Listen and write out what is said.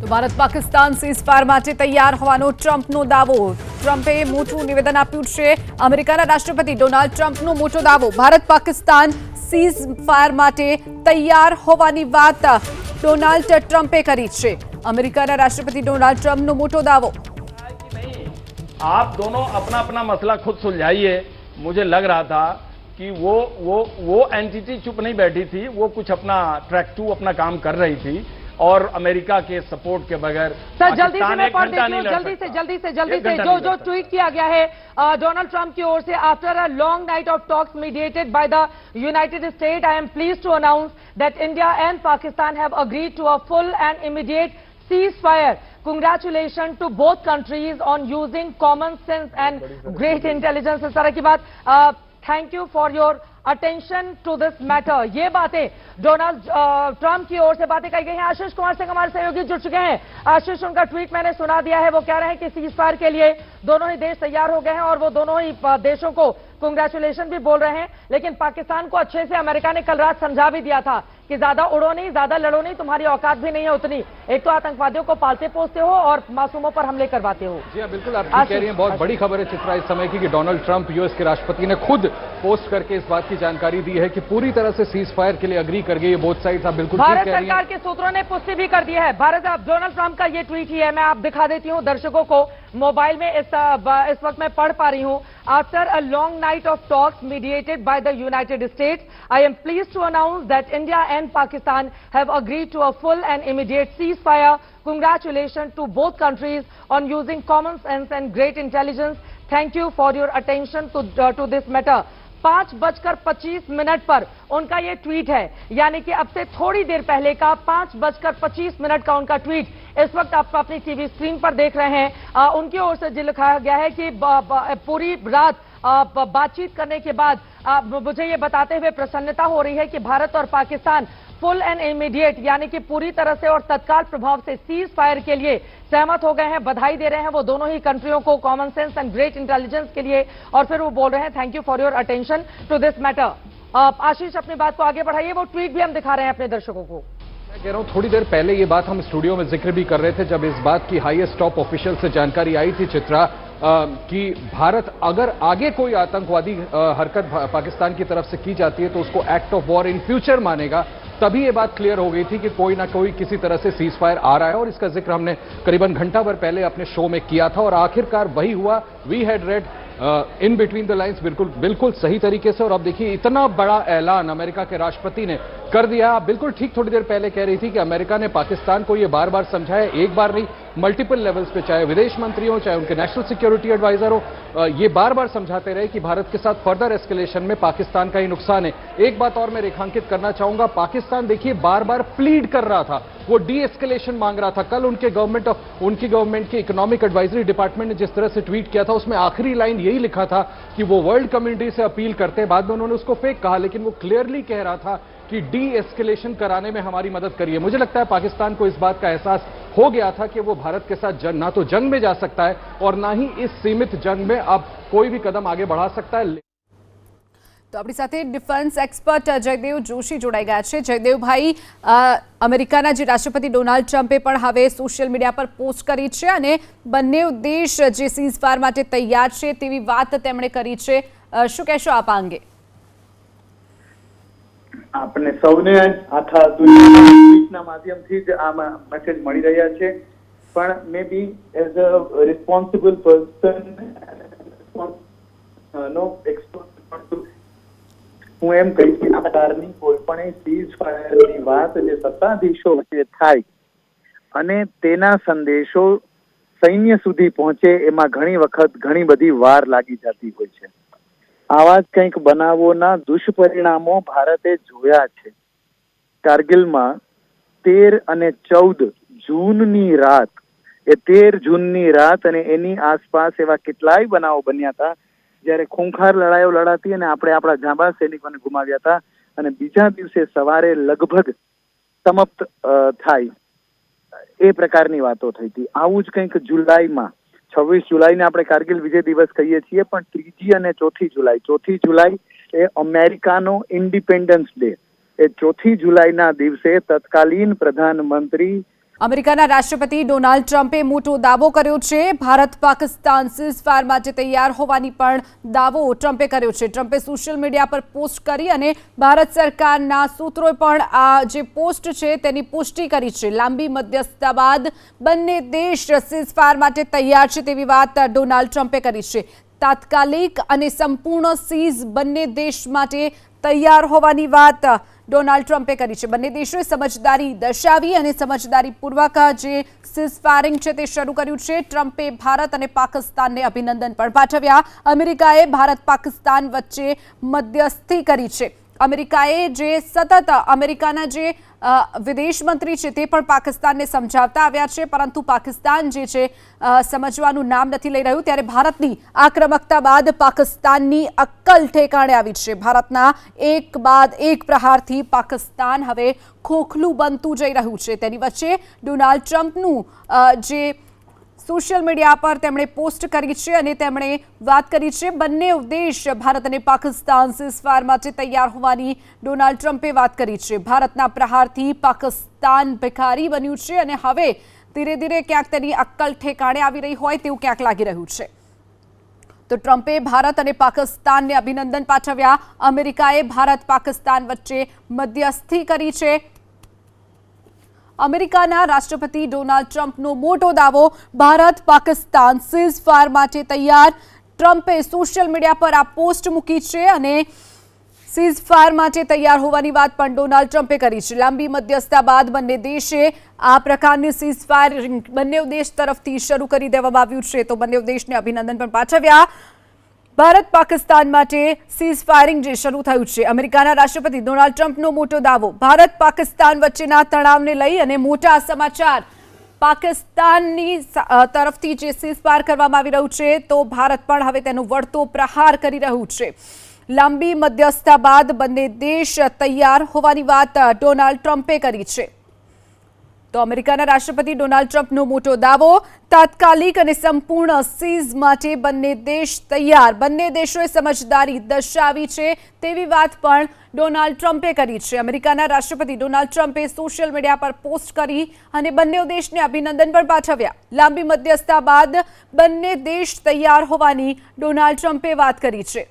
તો ભારત પાકિસ્તાન સીઝફાયર માટે તૈયાર હોવાનો ટ્રમ્પનો દાવો. ટ્રમ્પે મોટું નિવેદન આપ્યું છે. અમેરિકાના રાષ્ટ્રપતિ ડોનાલ્ડ ટ્રમ્પનો મોટો દાવો. ભારત પાકિસ્તાન સીઝફાયર માટે તૈયાર હોવાની વાત ડોનાલ્ડ ટ્રમ્પે કરી છે. અમેરિકાના રાષ્ટ્રપતિ ડોનાલ્ડ ટ્રમ્પનો મોટો દાવો. आप दोनों अपना अपना मसला खुद सुलझाइए. मुझे लग रहा था कि वो एंटिटी चुप नहीं बैठी थी, वो कुछ अपना ट्रैक 2 अपना काम कर रही थी और अमेरिका के सपोर्ट के बगैर सर जल्दी से मैं पढ़ देती हूँ, जल्दी से जो ट्वीट किया गया है डोनाल्ड ट्रंप की ओर से. After a long night of talks mediated by the United State, I am pleased to announce that India and Pakistan have agreed to a full and immediate ceasefire. Congratulations to both countries on using common sense and great intelligence. इस तरह की बात. Thank you for your attention to this matter. ये बातें Donald Trump की ओर से बातें कही गई हैं. आशीष कुमार सिंह हमारे सहयोगी जुड़ चुके हैं. आशीष, उनका ट्वीट मैंने सुना दिया है. वो कह रहे हैं कि सीज फायर के लिए दोनों ही देश तैयार हो गए हैं और वो दोनों ही देशों को कांग्रेचुलेशन भी बोल रहे हैं. लेकिन पाकिस्तान को अच्छे से अमेरिका ने कल रात समझा भी दिया था कि ज्यादा उड़ो नहीं, ज्यादा लड़ो नहीं, तुम्हारी औकात भी नहीं है उतनी. एक तो आतंकवादियों को पालते पोसते हो और मासूमों पर हमले करवाते हो. जी हाँ, बिल्कुल आप ठीक कह रही हैं. बहुत बड़ी खबर है चित्रा इस समय की कि डोनाल्ड ट्रंप यूएस के राष्ट्रपति ने खुद पोस्ट करके इस बात की जानकारी दी है कि पूरी तरह से सीज फायर के लिए अग्री कर गई है बोथ साइड्स. आप बिल्कुल ठीक कह रही हैं. भारत सरकार के सूत्रों ने पुष्टि भी कर दी है. डोनाल्ड ट्रंप का ये ट्वीट ही है. मैं आप दिखा देती हूँ दर्शकों को मोबाइल में. इस वक्त मैं पढ़ पा रही हूँ. After a long night of talks mediated by the United States, I am pleased to announce that India and Pakistan have agreed to a full and immediate ceasefire. Congratulations to both countries on using common sense and great intelligence. Thank you for your attention to this matter. 5:25 पर उनका ये tweet है, यानी कि अब से थोड़ी देर पहले का 5:25 का उनका ट्वीट इस वक्त आप अपनी टीवी स्क्रीन पर देख रहे हैं. उनकी ओर से जो लिखा गया है कि पूरी रात बातचीत करने के बाद मुझे ये बताते हुए प्रसन्नता हो रही है कि भारत और पाकिस्तान फुल एंड इमीडिएट यानी कि पूरी तरह से और तत्काल प्रभाव से सीज फायर के लिए सहमत हो गए हैं. बधाई दे रहे हैं वो दोनों ही कंट्रियों को common sense and great intelligence के लिए. और फिर वो बोल रहे हैं thank you for your attention to this matter. Ashish, अपनी बात को आगे बढ़ाइए. वो ट्वीट भी हम दिखा रहे हैं अपने दर्शकों को. मैं कह रहा हूं थोड़ी देर पहले ये बात हम स्टूडियो में जिक्र भी कर रहे थे जब इस बात की हाईएस्ट टॉप ऑफिशियल से जानकारी आई थी चित्रा कि भारत अगर आगे कोई आतंकवादी हरकत पाकिस्तान की तरफ से की जाती है तो उसको act of war in future मानेगा. तभी ये बात क्लियर हो गई थी कि कोई ना कोई किसी तरह से सीज फायर आ रहा है और इसका जिक्र हमने करीबन घंटा भर पहले अपने शो में किया था और आखिरकार वही हुआ. We had read in between the lines बिल्कुल सही तरीके से. और अब देखिए इतना बड़ा ऐलान अमेरिका के राष्ट्रपति ने कर दिया. बिल्कुल ठीक थोड़ी देर पहले कह रही थी कि अमेरिका ने पाकिस्तान को ये बार बार समझाया, एक बार नहीं मल्टीपल लेवल्स पे, चाहे विदेश मंत्री हो चाहे उनके नेशनल सिक्योरिटी एडवाइजर हो, ये बार बार समझाते रहे कि भारत के साथ फर्दर एस्केलेशन में पाकिस्तान का ही नुकसान है. एक बात और मैं रेखांकित करना चाहूंगा, पाकिस्तान देखिए बार बार प्लीड कर रहा था, वो डी एस्केलेशन मांग रहा था. कल उनकी गवर्नमेंट के इकोनॉमिक एडवाइजरी डिपार्टमेंट ने जिस तरह से ट्वीट किया था उसमें आखिरी लाइन यही लिखा था कि वो वर्ल्ड कम्युनिटी से अपील करते हैं. बाद में उन्होंने उसको फेक कहा, लेकिन वो क्लियरली कह रहा था कि डी एस्केलेशन कराने में हमारी मदद करिए. मुझे लगता है पाकिस्तान को इस बात का एहसास हो गया था कि वो भारत के साथ ना तो जंग में जा सकता है और ना ही इस सीमित जंग में अब कोई भी कदम आगे बढ़ा सकता है. તો આપણી સાથે ડિફેન્સ એક્સપર્ટ જયદેવ જોશી જોડાઈ ગયા છે. જયદેવભાઈ, અમેરિકાના જે રાષ્ટ્રપતિ ડોનાલ્ડ ટ્રમ્પે પણ હવે સોશિયલ મીડિયા પર પોસ્ટ કરી છે અને બંને દેશ જે સીઝ ફાયર માટે તૈયાર છે તેવી વાત તેમણે કરી છે. શું કહેશો આપ આ અંગે? આપણે સૌને આખા ટ્વીટના માધ્યમથી જ આ મેસેજ મળી રહ્યા છે. પણ maybe as a responsible person નો એક્સપર્ટ હું એમ કહીશ કે આ પ્રકારની કોઈ પણ સીઝ ફાયરની વાત જે સત્તાધીશો વચ્ચે થાય અને તેના સંદેશો સૈન્ય સુધી પહોંચે એમાં ઘણી વખત ઘણી બધી વાર લાગી જતી હોય છે. આવા જ કંઈક બનાવોના દુષ્પરિણામો ભારતે જોયા છે. કારગિલમાં 13 અને 14 જૂનની રાત, એ 13 જૂનની રાત અને એની આસપાસ એવા કેટલાય બનાવો બન્યા હતા જ્યારે ખૂંખાર લડાઈઓ લડાતી અને આપણે આપણા જાંબાઝ સૈનિકોને ગુમાવ્યા હતા અને બીજા દિવસે સવારે લગભગ સમાપ્ત થાય એ પ્રકારની વાતો થઈ હતી. આવું જ કંઈક જુલાઈમાં 26 જુલાઈને આપણે કારગિલ વિજય દિવસ કહીએ છીએ, પણ 3જી અને 4થી જુલાઈ એ અમેરિકાનો ઇન્ડિપેન્ડન્સ ડે. એ 4થી જુલાઈના દિવસે તત્કાલીન પ્રધાનમંત્રી અમેરિકાના રાષ્ટ્રપતિ ડોનાલ્ડ ટ્રમ્પે મોટો દાવો કર્યો છે. ભારત પાકિસ્તાન સીઝફાયર માટે તૈયાર હોવાની પણ દાવો ટ્રમ્પે કર્યો છે. ટ્રમ્પે સોશિયલ મીડિયા પર પોસ્ટ કરી અને ભારત સરકારના સૂત્રોએ પણ આ જે પોસ્ટ છે તેની પુષ્ટિ કરી છે. લાંબી મધ્યસ્થતા બાદ બંને દેશ સીઝફાયર માટે તૈયાર છે તેવી વાત ડોનાલ્ડ ટ્રમ્પે કરી છે. તાત્કાલિક અને સંપૂર્ણ સીઝ બંને દેશ માટે તૈયાર હોવાની વાત ડોનાલ્ડ ટ્રમ્પે કરી છે. બંને દેશોએ સમજદારી દર્શાવી અને સમજદારીપૂર્વક જે સીઝફાયરિંગ છે તે શરૂ કર્યું છે. ટ્રમ્પે ભારત અને પાકિસ્તાનને અભિનંદન પણ પાઠવ્યા. અમેરિકાએ ભારત પાકિસ્તાન વચ્ચે મધ્યસ્થી કરી છે. અમેરિકાએ જે સતત અમેરિકાના જે વિદેશ મંત્રી છે તે પણ પાકિસ્તાનને સમજાવતા આવ્યા છે, પરંતુ પાકિસ્તાન જે છે સમજવાનું નામ નથી લઈ રહ્યું. ત્યારે ભારતની આક્રમકતા બાદ પાકિસ્તાનની અક્કલ ઠેકાણે આવી છે. ભારતના એક બાદ એક પ્રહારથી પાકિસ્તાન હવે ખોખલું બનતું જઈ રહ્યું છે. તેની વચ્ચે ડોનાલ્ડ ટ્રમ્પનું જે સોશિયલ મીડિયા પર તેમણે પોસ્ટ કરી છે અને તેમણે વાત કરી છે બંને દેશ ભારત અને પાકિસ્તાન સીઝફાયર માટે તૈયાર હોવાની ડોનાલ્ડ ટ્રમ્પે વાત કરી છે. ભારતના પ્રહારથી પાકિસ્તાન ભિખારી બન્યું છે અને હવે ધીરે ધીરે ક્યાંક તેની અક્કલ ઠેકાણે આવી રહી હોય તેવું ક્યાંક લાગી રહ્યું છે. તો ટ્રમ્પે ભારત અને પાકિસ્તાનને અભિનંદન પાઠવ્યા. અમેરિકાએ ભારત પાકિસ્તાન વચ્ચે મધ્યસ્થી કરી છે. અમેરિકાના રાષ્ટ્રપતિ ડોનાલ્ડ ટ્રમ્પનો મોટો દાવો, ભારત પાકિસ્તાન સીઝફાયર માટે તૈયાર. ટ્રમ્પે સોશિયલ મીડિયા પર આ પોસ્ટ મૂકી છે અને સીઝફાયર માટે તૈયાર હોવાની વાત પણ ડોનાલ્ડ ટ્રમ્પે કરી છે. લાંબી મધ્યસ્થતા બાદ બંને દેશે આ પ્રકારની સીઝફાયર બંને દેશ તરફથી શરૂ કરી દેવામાં આવ્યું છે. તો બંને દેશને અભિનંદન પણ પાઠવ્યા. ભારત પાકિસ્તાન માટે સીઝફાયરિંગ જે શરૂ થયું છે. અમેરિકાના રાષ્ટ્રપતિ ડોનાલ્ડ ટ્રમ્પનો મોટો દાવો, ભારત પાકિસ્તાન વચ્ચેના તણાવને લઈ અને મોટા સમાચાર. પાકિસ્તાનની તરફથી જે સીઝફાયર કરવામાં આવી રહ્યું છે તો ભારત પણ હવે તેનો વળતો પ્રહાર કરી રહ્યું છે. લાંબી મધ્યસ્થતા બાદ બંને દેશ તૈયાર હોવાની વાત ડોનાલ્ડ ટ્રમ્પે કરી છે. તો અમેરિકાના રાષ્ટ્રપતિ ડોનાલ્ડ ટ્રમ્પનો મોટો દાવો, તાત્કાલિક અને સંપૂર્ણ સીઝ માટે બંને દેશ તૈયાર. બંને દેશોએ સમજદારી દર્શાવી છે તેવી વાત પણ ડોનાલ્ડ ટ્રમ્પે કરી છે. અમેરિકાના રાષ્ટ્રપતિ ડોનાલ્ડ ટ્રમ્પે સોશિયલ મીડિયા પર પોસ્ટ કરી અને બંને દેશને અભિનંદન પણ પાઠવ્યા. લાંબી મધ્યસ્થતા બાદ બંને દેશ તૈયાર હોવાની ડોનાલ્ડ ટ્રમ્પે વાત કરી છે.